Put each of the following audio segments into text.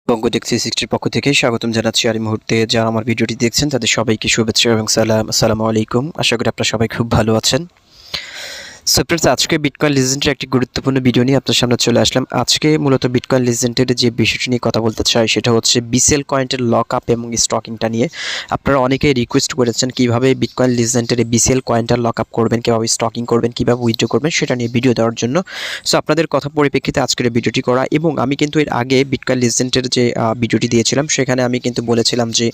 বঙ্গ দেখছি 60 পক্ষ থেকে স্বাগতম জানাচ্ছি। আর এই মুহূর্তে যারা আমার ভিডিওটি দেখছেন তাদের সবাইকে শুভেচ্ছা এবং আসসালামু আলাইকুম। আশা করি আপনারা সবাই খুব ভালো আছেন। সো ফ্রেন্ডস, আজকে বিটকয়েন লিজেন্ডের একটি গুরুত্বপূর্ণ ভিডিও নিয়ে আপনার সামনে চলে আসলাম। আজকে মূলত বিটকয়েন লিজেন্ডের যে বিষয়টি নিয়ে কথা বলতে চাই সেটা হচ্ছে বিসিএল কয়েনের লক আপ এবং স্টকিংটা নিয়ে। আপনারা অনেকেই রিকোয়েস্ট করেছেন কিভাবে বিটকয়েন লিজেন্ডের বিসিএল কয়েনটা লক আপ করবেন, কীভাবে স্টকিং করবেন, কীভাবে উইথড্র করবেন সেটা নিয়ে ভিডিও দেওয়ার জন্য। সো আপনাদের কথা পরিপ্রেক্ষিতে আজকের ভিডিওটি করা। এবং আমি কিন্তু এর আগে বিটকয়েন লিজেন্ডের যে ভিডিওটি দিয়েছিলাম সেখানে আমি কিন্তু বলেছিলাম যে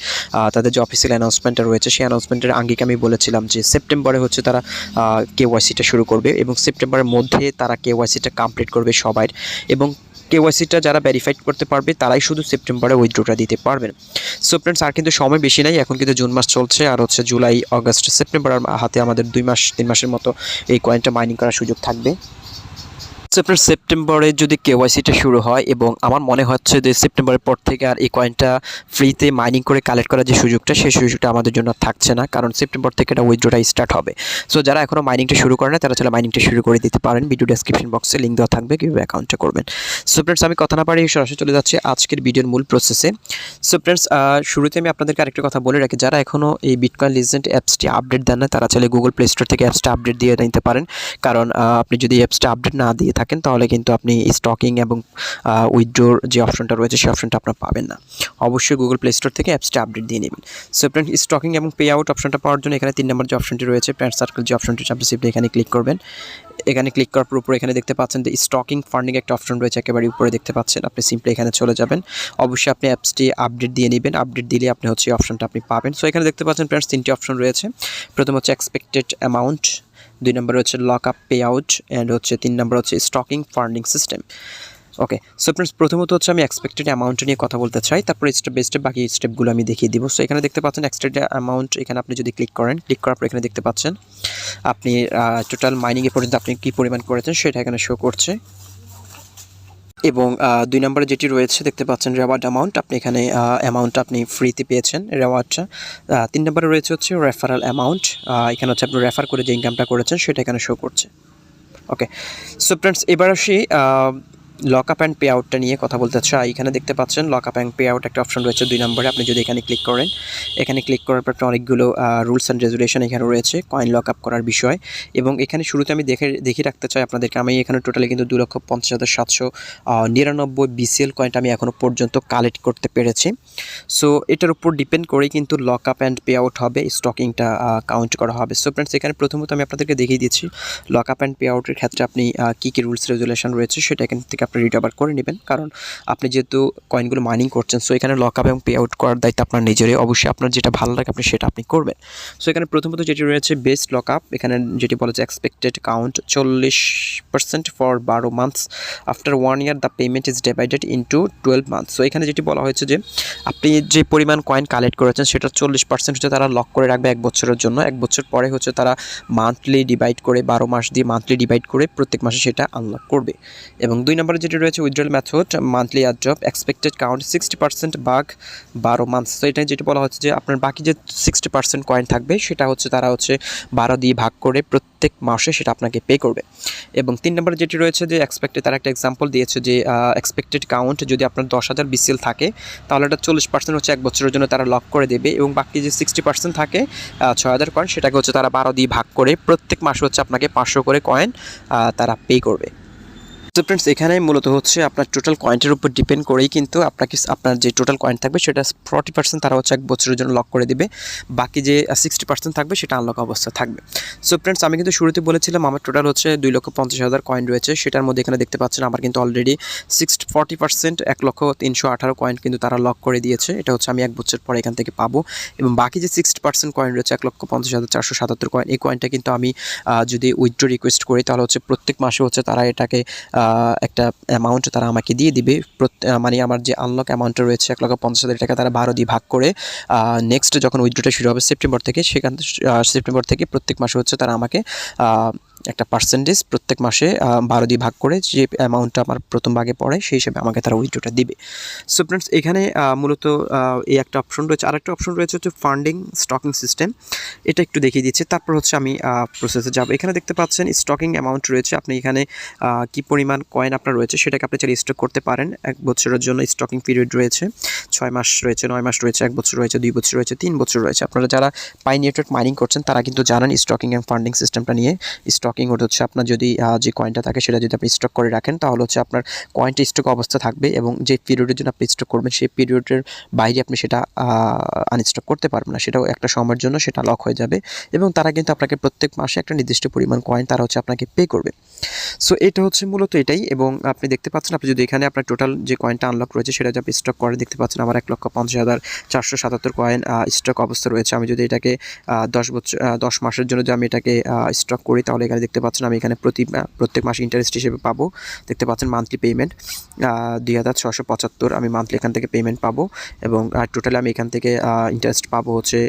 তাদের যে অফিসিয়াল অ্যানাউন্সমেন্টটা রয়েছে সেই অ্যানাউন্সমেন্টের আঙ্গিকে আমি বলেছিলাম যে সেপ্টেম্বরে হচ্ছে তারা কেওয়াইসিটা শুরু করবে এবং সেপ্টেম্বরের মধ্যে তারা কেওয়াইসিটা কমপ্লিট করবে সবাই। এবং কেওয়াইসিটা যারা ভেরিফাইড করতে পারবে তারাই শুধু সেপ্টেম্বরে উইথড্রটা দিতে পারবেন। সো ফ্রেন্ডস, আর কিন্তু সময় বেশি নাই, এখন কিন্তু জুন মাস চলছে আর হচ্ছে জুলাই, আগস্ট, সেপ্টেম্বর হাতে আমাদের 2 মাস 3 মাসের মতো এই কয়েনটা মাইনিং করার সুযোগ থাকবে। আপনার সেপ্টেম্বরে যদি কেওয়াইসিটা শুরু হয় এবং আমার মনে হচ্ছে যে সেপ্টেম্বরের পর থেকে আর এই কয়েনটা ফ্রিতে মাইনিং করে কালেক্ট করার যে সুযোগটা সেই সুযোগটা আমাদের জন্য থাকছে না, কারণ সেপ্টেম্বর থেকে এটা উইথড্রটা স্টার্ট হবে। সো যারা এখনও মাইনিংটা শুরু করে না তারা চলে মাইনিংটা শুরু করে দিতে পারেন। ভিডিও ডেসক্রিপশন বক্সে লিঙ্ক দেওয়া থাকবে কীভাবে অ্যাকাউন্টটা করবেন। সো ফ্রেন্ডস, আমি কথা না বাড়িয়ে সরাসরি চলে যাচ্ছি আজকের ভিডিওর মূল প্রসেসে। সো ফ্রেন্ডস, শুরুতে আমি আপনাদেরকে আরেকটা কথা বলে রাখি, যারা এখনও এই বিটকয়েন লিজেন্ড অ্যাপসটি আপডেট দেন না তারা চলে গুগল প্লে স্টোর থেকে অ্যাপসটা আপডেট দিয়ে নিতে পারেন। কারণ আপনি যদি অ্যাপসটা আপডেট না দিয়ে থাকেন তাহলে কিন্তু আপনি স্টকিং এবং উইথড্রোর যে অপশনটা রয়েছে সেই অপশনটা আপনার পাবেন না। অবশ্যই গুগল প্লে স্টোর থেকে অ্যাপসটা আপডেট দিয়ে নেবেন। সো ফ্রেন্ড, স্টকিং এবং পে আউট অপশনটা পাওয়ার জন্য এখানে 3 নম্বর যে অপশনটি রয়েছে ফ্রেন্ড সার্কেল যে অপশনটি আপনি সিম্পলি এখানে ক্লিক করবেন। এখানে ক্লিক করার পর উপরে এখানে দেখতে পাচ্ছেন যে স্টকিং ফান্ডিং একটা অপশন রয়েছে একেবারে উপরে দেখতে পাচ্ছেন। আপনি সিম্পলি এখানে চলে যাবেন। অবশ্যই আপনি অ্যাপসটি আপডেট দিয়ে নেবেন, আপডেট দিলে আপনি হচ্ছে এই অপশনটা আপনি পাবেন। সো এখানে দেখতে পাচ্ছেন ফ্রেন্ডস 3টি অপশন রয়েছে। প্রথম হচ্ছে এক্সপেক্টেড অ্যামাউন্ট, 2 নম্বর হচ্ছে lock up pay out and হচ্ছে 3 নম্বর হচ্ছে স্টকিং ফান্ডিং সিস্টেম। ওকে, সো ফ্রেন্ডস, প্রথমত হচ্ছে আমি এক্সপেক্টেড অ্যামাউন্ট নিয়ে কথা বলতে চাই, তারপরে স্টেপ বাই স্টেপ বাকি স্টেপগুলো আমি দেখিয়ে দিব। সো এখানে দেখতে পাচ্ছেন এক্সপেক্টেড অ্যামাউন্ট, এখানে আপনি যদি ক্লিক করেন, ক্লিক করার পর এখানে দেখতে পাচ্ছেন আপনি টোটাল মাইনিংয়ে পর্যন্ত আপনি কী পরিমাণ করেছেন সেটা এখানে শো করছে। এবং 2 নম্বরে যেটি রয়েছে দেখতে পাচ্ছেন রেওয়ার্ড অ্যামাউন্ট, আপনি এখানে অ্যামাউন্টটা আপনি ফ্রিতে পেয়েছেন রেওয়ার্ডটা। 3 নম্বরে রয়েছে হচ্ছে রেফারাল অ্যামাউন্ট, এখানে হচ্ছে আপনি রেফার করে যে ইনকামটা করেছেন সেটা এখানে শো করছে। ওকে, সো ফ্রেন্ডস, এবার আসি লকআপ অ্যান্ড পে আউটটা নিয়ে কথা বলতে চাই। এখানে দেখতে পাচ্ছেন লকআপ অ্যান্ড পে আউট একটা অপশন রয়েছে 2 নম্বরে। আপনি যদি এখানে ক্লিক করেন, এখানে ক্লিক করার পর অনেকগুলো রুলস অ্যান্ড রেগুলেশন এখানে রয়েছে কয়েন লকআপ করার বিষয়। এবং এখানে শুরুতে আমি দেখিয়ে রাখতে চাই আপনাদেরকে, আমি এখানে টোটালি কিন্তু 2,50,799 বিসিএল কয়েনটা আমি এখনও পর্যন্ত কালেক্ট করতে পেরেছি। সো এটার উপর ডিপেন্ড করেই কিন্তু লকআপ অ্যান্ড পে আউট হবে, স্টকিংটা কাউন্ট করা হবে। সো ফ্রেন্ডস, এখানে প্রথমত আমি আপনাদেরকে দেখিয়ে দিচ্ছি লকআপ অ্যান্ড পে আউটের ক্ষেত্রে আপনি কী কী রুলস রেগুলেশন রয়েছে সেটা এখান থেকে আপনি রিড আবার করে নেবেন, কারণ আপনি যেহেতু কয়েনগুলো মাইনিং করছেন। সো এখানে লকআপ এবং পে আউট করার দায়িত্ব আপনার নিজেরই, অবশ্যই আপনার যেটা ভালো লাগে আপনি সেটা আপনি করবেন। সো এখানে প্রথমত যেটি রয়েছে বেস্ট লকআপ, এখানে যেটি বলেছে expected count 40% for 12 months, after 1 year the payment is divided into 12 months. So এখানে যেটি বলা হয়েছে যে আপনি যে পরিমাণ কয়েন কালেক্ট করেছেন সেটা 40% হচ্ছে তারা লক করে রাখবে 1 বছরের জন্য। 1 বছর পরে হচ্ছে তারা মান্থলি ডিভাইড করে 12 মাস দিয়ে মান্থলি ডিভাইড করে প্রত্যেক মাসে সেটা আনলক করবে। এবং 2 নম্বরে যেটি রয়েছে উইথড্রল মেথড মান্থলি অ্যাড্রপ, এক্সপেক্টেড কাউন্ট 60% বাগ 12 মান্থস। তো এটা যেটি বলা হচ্ছে যে আপনার বাকি যে 60% কয়েন থাকবে সেটা হচ্ছে তারা হচ্ছে 12 দিয়ে ভাগ করে প্রত্যেক মাসে সেটা আপনাকে পে করবে। এবং 3 নম্বরে যেটি রয়েছে যে এক্সপেক্টেড, তারা একটা এক্সাম্পল দিয়েছে যে এক্সপেক্টেড কাউন্ট যদি আপনার 10,000 বিসিএল থাকে তাহলে এটা 40% হচ্ছে 1 বছরের জন্য তারা লক করে দেবে এবং বাকি যে 60% থাকে 6,000 কয়েন সেটাকে হচ্ছে তারা 12 দিয়ে ভাগ করে প্রত্যেক মাসে হচ্ছে আপনাকে 500 করে কয়েন তারা পে করবে। তো ফ্রেন্ডস, এখানে মূলত হচ্ছে আপনার টোটাল কয়েন্টের উপর ডিপেন্ড করেই কিন্তু আপনাকে আপনার যে টোটাল কয়েন থাকবে সেটা 40% তারা হচ্ছে 1 বছরের জন্য লক করে দেবে, বাকি যে 60% থাকবে সেটা আনলক অবস্থা থাকবে। সো ফ্রেন্ডস, আমি কিন্তু শুরুতে বলেছিলাম আমার টোটাল হচ্ছে 2,50,000 কয়েন রয়েছে, সেটার মধ্যে এখানে দেখতে পাচ্ছেন আমার কিন্তু অলরেডি 40%, 1,318 কয়েন কিন্তু তারা লক করে দিয়েছে। এটা হচ্ছে আমি 1 বছর পরে এখান থেকে পাবো। এবং বাকি যে 60% কয়েন রয়েছে 1,50,477 কয়েন, এই কয়েনটা কিন্তু আমি যদি উইথড্র রিকোয়েস্ট করি তাহলে হচ্ছে প্রত্যেক মাসে হচ্ছে তারা এটাকে একটা অ্যামাউন্ট তারা আমাকে দিয়ে দিবে। মানে আমার যে আনলক অ্যামাউন্টটা রয়েছে 1,50,000 টাকা তারা 12 দিয়ে ভাগ করে নেক্সট যখন উইথড্রটা শুরু হবে সেপ্টেম্বর থেকে, সেখান সেপ্টেম্বর থেকে প্রত্যেক মাসে হচ্ছে তারা আমাকে একটা পার্সেন্টেজ প্রত্যেক মাসে 12 দিয়ে ভাগ করে যে অ্যামাউন্টটা আমার প্রথম ভাগে পড়ে সেই হিসেবে আমাকে তারা উইথড্রটা দিবে। সো ফ্রেন্ডস এখানে মূলত এই একটা অপশন রয়েছে, আরেকটা অপশন রয়েছে হচ্ছে ফান্ডিং স্টকিং সিস্টেম, এটা একটু দেখিয়ে দিচ্ছি, তারপর হচ্ছে আমি প্রসেসে যাব। এখানে দেখতে পাচ্ছেন স্টকিং অ্যামাউন্ট রয়েছে, আপনি এখানে কি পরিমাণ কয়েন আপনার রয়েছে সেটাকে আপনি চাইলে স্টক করতে পারেন। 1 বছরের জন্য স্টকিং পিরিয়ড রয়েছে, 6 মাস রয়েছে, 9 মাস রয়েছে, 1 বছর রয়েছে, 2 বছর রয়েছে, 3 বছর রয়েছে। আপনারা যারা পাই নেটওয়ার্ক মাইনিং করছেন তারা কিন্তু জানেন স্টকিং অ্যান্ড ফান্ডিং সিস্টেমটা নিয়ে। স্টকিং হচ্ছে আপনার যদি যে কয়েনটা থাকে সেটা যদি আপনি স্টক করে রাখেন তাহলে হচ্ছে আপনার কয়েনটা স্টক অবস্থা থাকবে এবং যে পিরিয়ডের জন্য আপনি স্টক করবেন সেই পিরিয়ডের বাইরে আপনি সেটা আনস্টক করতে পারবেন না, সেটাও একটা সময়ের জন্য সেটা লক হয়ে যাবে এবং তারা কিন্তু আপনাকে প্রত্যেক মাসে একটা নির্দিষ্ট পরিমাণ কয়েন তারা হচ্ছে আপনাকে পে করবে। সো এটা হচ্ছে মূলত এটাই। এবং আপনি দেখতে পাচ্ছেন আপনি যদি এখানে আপনার টোটাল যে কয়েনটা আনলক রয়েছে সেটা যদি আপনি স্টক করে দেখতে পাচ্ছেন আমার 1,50,477 কয়েন স্টক অবস্থা রয়েছে। আমি যদি এটাকে 10 মাসের জন্য যদি আমি এটাকে স্টক করি তাহলে এখানে দেখতে পাচ্ছেন আমি এখানে প্রত্যেক মাসে ইন্টারেস্ট হিসেবে পাবো। দেখতে পাচ্ছেন মান্থলি পেমেন্ট 2,675 আমি মান্থলি এখান থেকে পেমেন্ট পাবো এবং টোটালি আমি এখান থেকে ইন্টারেস্ট পাবো হচ্ছে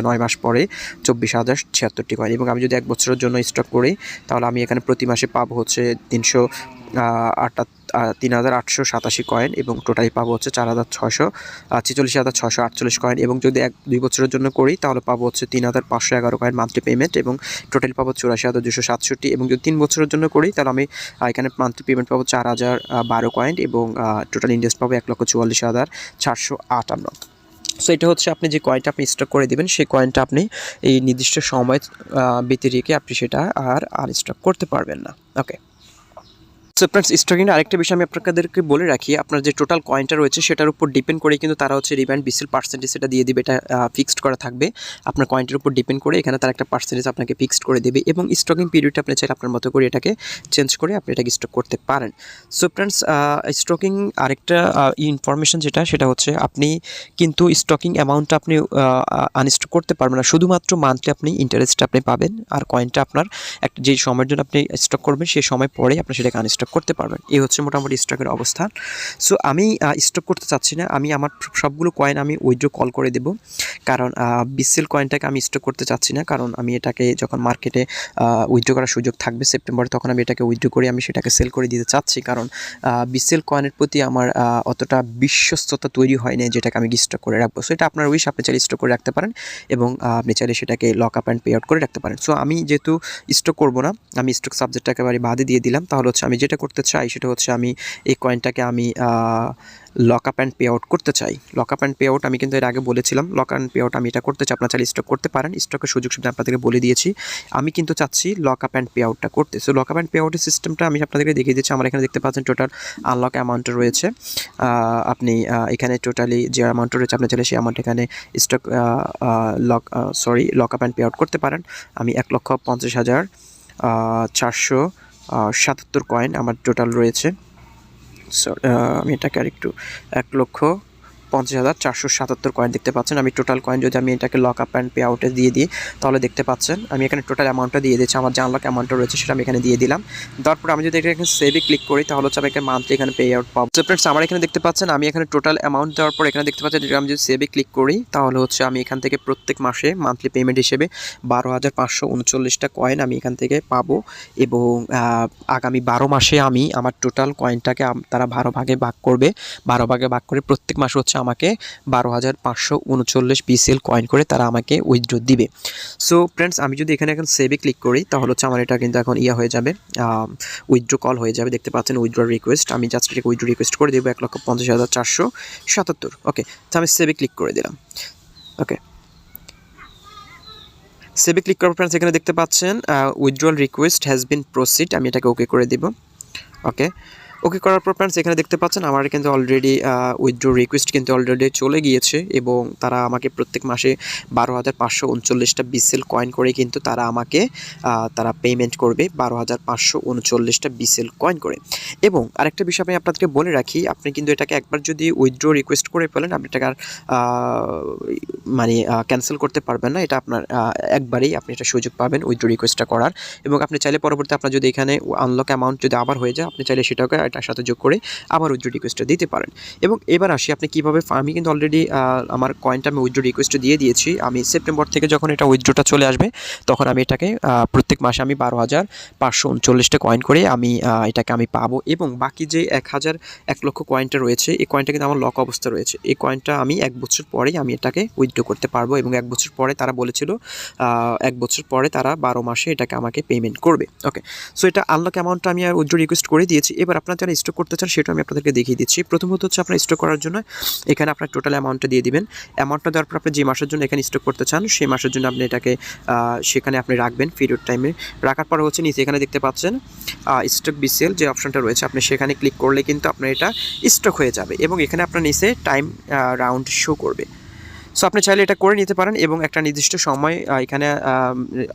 9 মাস পরে 24,076 কয়েন। এবং আমি যদি 1 বছরের জন্য স্টক করি তাহলে আমি এখানে প্রতি মাসে পাবো হচ্ছে 3,887 কয়েন এবং টোটালি পাবো হচ্ছে 46,648 কয়েন। এবং যদি 2 বছরের জন্য করি তাহলে পাবো হচ্ছে 3,511 কয়েন মান্থলি পেমেন্ট এবং টোটালি পাবো 84,267। এবং যদি 3 বছরের জন্য করি তাহলে আমি এখানে মান্থলি পেমেন্ট পাবো 4,012 কয়েন এবং টোটাল ইন্টারেস্ট পাবো 1,44,458। সো এটা হচ্ছে আপনি যে কয়েনটা আপনি স্টক করে দেবেন সেই কয়েনটা আপনি এই নির্দিষ্ট সময় ব্যতিরেকে আপনি সেটা আর আনস্টক করতে পারবেন না। ওকে, সো ফ্রেন্ডস স্টকিংয়ের আরেকটা বিষয় আমি আপনাদেরকে বলে রাখি, আপনার যে টোটাল কয়েনটা রয়েছে সেটার উপর ডিপেন্ড করে কিন্তু তারা হচ্ছে রিব্যান্ড বিসিএল পার্সেন্টেজ সেটা দিয়ে দিবে, এটা ফিক্সড করা থাকবে আপনার কয়েনটার উপর ডিপেন্ড করে, এখানে তারা একটা পার্সেন্টেজ আপনাকে ফিক্সড করে দেবে এবং স্টকিং পিরিয়ডটা আপনি চাইলে আপনার মতো করে এটাকে চেঞ্জ করে আপনি এটাকে স্টক করতে পারেন। সো ফ্রেন্ডস স্টকিং আরেকটা ইনফরমেশন সেটা হচ্ছে আপনি কিন্তু স্টকিং অ্যামাউন্টটা আপনি আনস্টক করতে পারবেন না, শুধুমাত্র মান্থলি আপনি ইন্টারেস্ট আপনি পাবেন আর কয়েনটা আপনার একটা যে সময়ের জন্য আপনি স্টক করবেন সেই সময় পরে আপনি সেটাকে আনস্টক করতে পারবেন। এই হচ্ছে মোটামুটি স্টকের অবস্থান। সো আমি স্টক করতে চাচ্ছি না, আমি আমার সবগুলো কয়েন আমি উইথড্র কল করে দেব, কারণ বিসিএল কয়েনটাকে আমি স্টক করতে চাচ্ছি না, কারণ আমি এটাকে যখন মার্কেটে উইথড্র করার সুযোগ থাকবে সেপ্টেম্বরে তখন আমি এটাকে উইথড্র করে আমি সেটাকে সেল করে দিতে চাচ্ছি, কারণ বিসিএল কয়েনের প্রতি আমার অতটা বিশ্বস্ততা তৈরি হয় না যেটাকে আমি স্টক করে রাখবো। সো এটা আপনার উইশ, আপনি চাইলে স্টক করে রাখতে পারেন এবং আপনি চাইলে সেটাকে lock up and pay out করে রাখতে পারেন। সো আমি যেহেতু স্টক করবো না, আমি স্টক সাবজেক্টটা একেবারে বাদে দিয়ে দিলাম, তাহলে হচ্ছে আমি যেটা করতে চাই সেটা হচ্ছে আমি এই কয়েনটাকে আমি lock up and pay out করতে চাই। Lock up and pay out আমি কিন্তু এর আগে বলেছিলাম, লক অ্যান্ড পে আউট আমি এটা করতে চাই, আপনারা চাইলে স্টক করতে পারেন, স্টকের সুযোগ সুবিধা আপনাদেরকে বলে দিয়েছি। আমি কিন্তু চাচ্ছি লক আপ অ্যান্ড পে আউটটা করতে। So lock up and pay আউটের সিস্টেমটা আমি আপনাদেরকে দেখিয়ে দিচ্ছি। আমার এখানে দেখতে পাচ্ছেন টোটাল আনলক অ্যামাউন্ট রয়েছে, আপনি এখানে টোটালি যে অ্যামাউন্ট রয়েছে আপনি চাইলে সেই অ্যামাউন্ট এখানে stock lock up and pay out করতে পারেন। আমি 1,50,477 কয়েন আমার টোটাল রয়েছে। সো আমি এটাকে আরেকটু 1,50,477 কয়েন দেখতে পাচ্ছেন। আমি টোটাল কয়েন যদি আমি এটাকে লক আপ অ্যান্ড পে আউটে দিয়ে দিই তাহলে দেখতে পাচ্ছেন আমি এখানে টোটাল অ্যামাউন্টটা দিয়ে দিচ্ছি, আমার যে আনলক অ্যামাউন্টটা রয়েছে সেটা আমি এখানে দিয়ে দিলাম। তারপর আমি যদি এখানে সেভে ক্লিক করি তাহলে হচ্ছে আমি এখানে মান্থলি এখানে পে আউট পাবো। সো ফ্রেন্ডস আমার এখানে দেখতে পাচ্ছেন আমি এখানে টোটাল অ্যামাউন্ট দেওয়ার পর এখানে দেখতে পাচ্ছেন আমি যদি সেভে ক্লিক করি তাহলে হচ্ছে আমি এখান থেকে প্রত্যেক মাসে মান্থলি পেমেন্ট হিসেবে 12,539টা কয়েন আমি এখান থেকে পাবো এবং আগামী 12 মাসে আমি আমার টোটাল কয়েনটাকে তারা 12 ভাগে ভাগ করবে, 12 ভাগে ভাগ করে প্রত্যেক মাসে হচ্ছে আমাকে 12,539 বিসিএল কয়েন করে তারা আমাকে উইথড্র দিবে। সো ফ্রেন্ডস আমি যদি এখানে এখন সেভে ক্লিক করি তাহলে হচ্ছে আমার এটা কিন্তু এখন হয়ে যাবে, উইথড্র কল হয়ে যাবে। দেখতে পাচ্ছেন উইথড্র রিকোয়েস্ট, আমি জাস্ট এটাকে উইথড্র রিকোয়েস্ট করে দেবো 1,50,477। ওকে, তো আমি সেভে ক্লিক করে দিলাম। ওকে, সেভে ক্লিক করার ফ্রেন্ডস এখানে দেখতে পাচ্ছেন withdrawal request has been proceed, আমি এটাকে ওকে করে দেব। ওকে করার পর ফ্রেন্ডস এখানে দেখতে পাচ্ছেন আমার কিন্তু অলরেডি উইথড্র রিকোয়েস্ট কিন্তু অলরেডি চলে গিয়েছে এবং তারা আমাকে প্রত্যেক মাসে 12,539টা বিসিএল কয়েন করে কিন্তু তারা আমাকে তারা পেমেন্ট করবে 12,539টা বিসিএল কয়েন করে। এবং আরেকটা বিষয় আমি আপনাদেরকে বলে রাখি, আপনি কিন্তু এটাকে একবার যদি উইথড্র রিকোয়েস্ট করে ফেলেন আপনি এটাকে আর মানে ক্যান্সেল করতে পারবেন না, এটা আপনার একবারেই আপনি এটা সুযোগ পাবেন উইথড্র রিকোয়েস্টটা করার। এবং আপনি চাইলে পরবর্তী আপনার যদি এখানে আনলক অ্যামাউন্ট যদি আবার হয়ে যায় আপনি চাইলে সেটাকে এটার সাথে যোগ করে আবার উইথড্র রিকোয়েস্টটা দিতে পারেন। এবং এবার আসি আপনি কীভাবে, আমি কিন্তু অলরেডি আমার কয়েনটা আমি উইথড্র রিকোয়েস্ট দিয়ে দিয়েছি। আমি সেপ্টেম্বর থেকে যখন এটা উইথড্রটা চলে আসবে তখন আমি এটাকে প্রত্যেক মাসে আমি 12,539টা কয়েন করে আমি এটাকে আমি পাবো। এবং বাকি যে 1 লক্ষ কয়েনটা রয়েছে, এই কয়েনটা কিন্তু আমার লক অবস্থা রয়েছে। এই কয়েনটা আমি 1 বছর পরেই আমি এটাকে উইথড্র করতে পারবো। এবং 1 বছর পরে তারা বলেছিল 1 বছর পরে তারা 12 মাসে এটাকে আমাকে পেমেন্ট করবে। ওকে, সো এটা আনলক অ্যামাউন্টটা আমি আর উইথড্র রিকোয়েস্ট করে দিয়েছি। এবার আপনারা যারা স্টক করতে চান সেটা আমি আপনাদেরকে দেখিয়ে দিচ্ছি। প্রথমত হচ্ছে আপনার স্টক করার জন্য এখানে আপনার টোটাল অ্যামাউন্টটা দিয়ে দিবেন। অ্যামাউন্টটা দেওয়ার পর আপনি যে মাসের জন্য এখানে স্টক করতে চান সেই মাসের জন্য আপনি এটাকে সেখানে আপনি রাখবেন পিরিয়ড টাইমে। রাখার পর হচ্ছে নিচে এখানে দেখতে পাচ্ছেন স্টক বিসিএল যে অপশনটা রয়েছে, আপনি সেখানে ক্লিক করলে কিন্তু আপনার এটা স্টক হয়ে যাবে এবং এখানে আপনার নিচে টাইম রাউন্ড শো করবে। সো আপনি চাইলে এটা করে নিতে পারেন এবং একটা নির্দিষ্ট সময় এখানে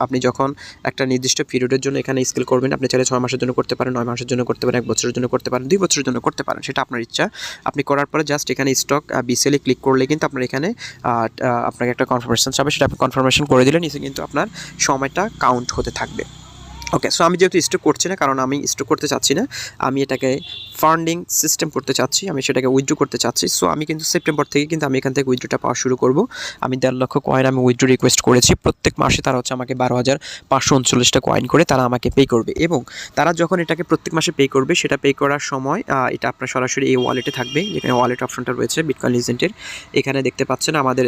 আপনি যখন একটা নির্দিষ্ট পিরিয়ডের জন্য এখানে স্কেল করবেন, আপনি চাইলে 6 মাসের জন্য করতে পারেন, 9 মাসের জন্য করতে পারেন, 1 বছরের জন্য করতে পারেন, 2 বছরের জন্য করতে পারেন, সেটা আপনার ইচ্ছা। আপনি করার পরে জাস্ট এখানে স্টক বিসিএলে ক্লিক করলে কিন্তু আপনার এখানে আপনাকে একটা কনফার্মেশন চাবে, সেটা আপনি কনফার্মেশন করে দিলে নিচে কিন্তু আপনার সময়টা কাউন্ট হতে থাকবে। ওকে, সো আমি যেহেতু স্টক করছি না, কারণ আমি স্টক করতে চাচ্ছি না, আমি এটাকে ফান্ডিং সিস্টেম করতে চাচ্ছি, আমি সেটাকে উইথড্র করতে চাচ্ছি। সো আমি কিন্তু সেপ্টেম্বর থেকে কিন্তু আমি এখান থেকে উইথড্রটা পাওয়া শুরু করব। আমি 1.5 লক্ষ কয়েন আমি উইথড্র রিকোয়েস্ট করেছি। প্রত্যেক মাসে তারা হচ্ছে আমাকে 12,539টা কয়েন করে তারা আমাকে পে করবে। এবং তারা যখন এটাকে প্রত্যেক মাসে পে করবে, সেটা পে করার সময় এটা আপনার সরাসরি এই ওয়ালেটে থাকবে, যেখানে ওয়ালেট অপশনটা রয়েছে বিটকয়েন লিজেন্ডের। এখানে দেখতে পাচ্ছেন আমাদের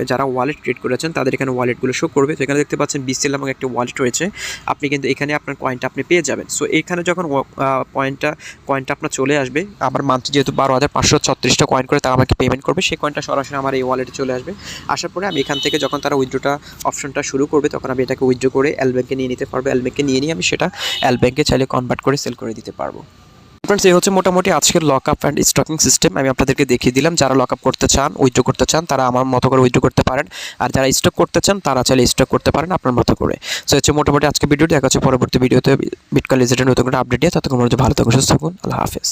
যারা ওয়ালেট ক্রিয়েট করেছেন তাদের এখানে ওয়ালেটগুলো শো করবে। তো এখানে দেখতে পাচ্ছেন বিসিএল এবং একটা ওয়ালেট রয়েছে। আপনি কিন্তু এখানে আপনার কয়েনটা আপনি পেয়ে যাবেন। সো এখানে যখন কয়েনটা আপনার চলে আসবে, আমার মান্থলি যেহেতু 12,536টা কয়েন করে তারা আমাকে পেমেন্ট করবে, সেই কয়েনটা সরাসরি আমার এই ওয়ালেটে চলে আসবে। আসার পরে আমি এখান থেকে যখন তারা উইথড্রটা অপশনটা শুরু করবে তখন আমি এটাকে উইথড্র করে Lbank-এ নিয়ে নিতে পারবো। Lbank-এ নিয়ে আমি সেটা Lbank-এ চাইলে কনভার্ট করে সেল করে দিতে পারবো। ফ্রেন্ডস, এই হচ্ছে মোটামুটি আজকের লকআপ অ্যান্ড স্টকিং সিস্টেম। আমি আপনাদেরকে দেখিয়ে দিলাম। যারা লকআপ করতে চান, উইথড্র করতে চান, তারা আমার মতো করে উইথড্র করতে পারেন। আর যারা স্টক করতে চান তারা চাইলে স্টক করতে পারেন আপনার মতো করে। সো হচ্ছে মোটামুটি আজকে ভিডিওটি। দেখা হচ্ছে পরবর্তী ভিডিওতে বিটকয়েন লিজেন্ডের নতুন করে আপডেট দিয়ে। ততক্ষণ ভালো থাকুন, সুস্থ থাকুন। আল্লাহ হাফেজ।